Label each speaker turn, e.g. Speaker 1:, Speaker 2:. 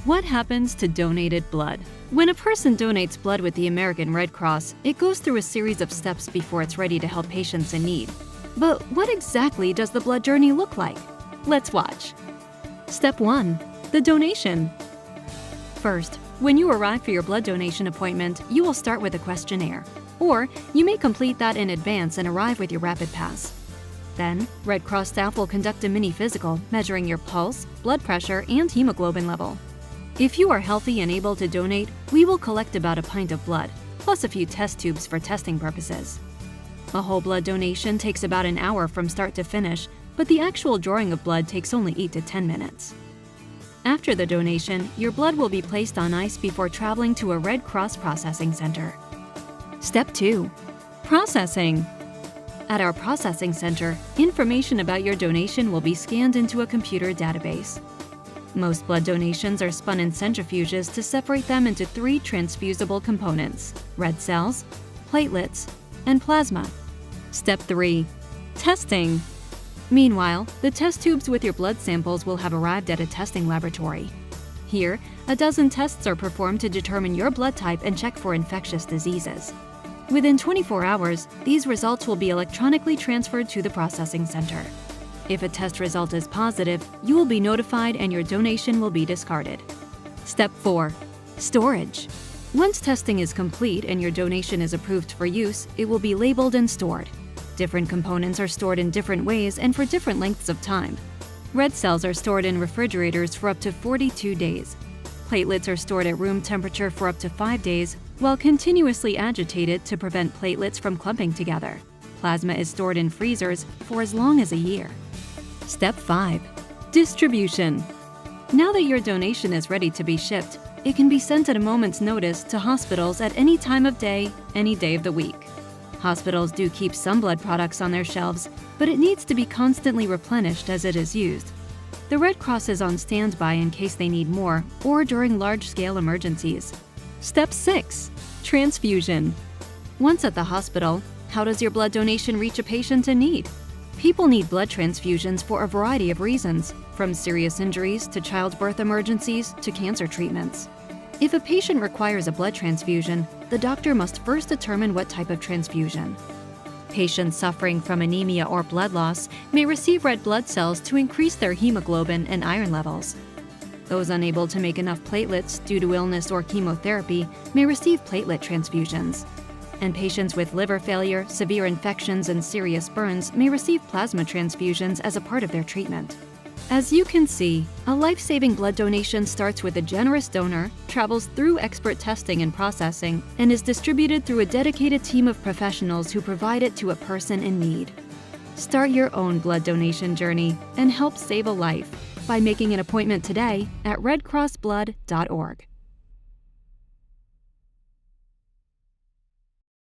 Speaker 1: What happens to donated blood? When a person donates blood with the American Red Cross, it goes through a series of steps before it's ready to help patients in need. But what exactly does the blood journey look like? Let's watch. Step 1. The donation. First, when you arrive for your blood donation appointment, you will start with a questionnaire. Or you may complete that in advance and arrive with your rapid pass. Then, Red Cross staff will conduct a mini physical, measuring your pulse, blood pressure, and hemoglobin level. If you are healthy and able to donate, we will collect about a pint of blood, plus a few test tubes for testing purposes. A whole blood donation takes about an hour from start to finish, but the actual drawing of blood takes only 8 to 10 minutes. After the donation, your blood will be placed on ice before traveling to a Red Cross processing center. Step 2. Processing. At our processing center, information about your donation will be scanned into a computer database. Most blood donations are spun in centrifuges to separate them into 3 transfusible components: red cells, platelets, and plasma. Step 3. Testing. Meanwhile, the test tubes with your blood samples will have arrived at a testing laboratory. Here, a dozen tests are performed to determine your blood type and check for infectious diseases. Within 24 hours, these results will be electronically transferred to the processing center. If a test result is positive, you will be notified and your donation will be discarded. Step 4. Storage. Once testing is complete and your donation is approved for use, it will be labeled and stored. Different components are stored in different ways and for different lengths of time. Red cells are stored in refrigerators for up to 42 days. Platelets are stored at room temperature for up to 5 days, while continuously agitated to prevent platelets from clumping together. Plasma is stored in freezers for as long as a year. Step 5. Distribution. Now that your donation is ready to be shipped, it can be sent at a moment's notice to hospitals at any time of day, any day of the week. Hospitals do keep some blood products on their shelves, but it needs to be constantly replenished as it is used. The Red Cross is on standby in case they need more or during large-scale emergencies. Step 6. Transfusion. Once at the hospital, how does your blood donation reach a patient in need? People need blood transfusions for a variety of reasons, from serious injuries to childbirth emergencies to cancer treatments. If a patient requires a blood transfusion, the doctor must first determine what type of transfusion. Patients suffering from anemia or blood loss may receive red blood cells to increase their hemoglobin and iron levels. Those unable to make enough platelets due to illness or chemotherapy may receive platelet transfusions. And patients with liver failure, severe infections, and serious burns may receive plasma transfusions as a part of their treatment. As you can see, a life-saving blood donation starts with a generous donor, travels through expert testing and processing, and is distributed through a dedicated team of professionals who provide it to a person in need. Start your own blood donation journey and help save a life by making an appointment today at redcrossblood.org.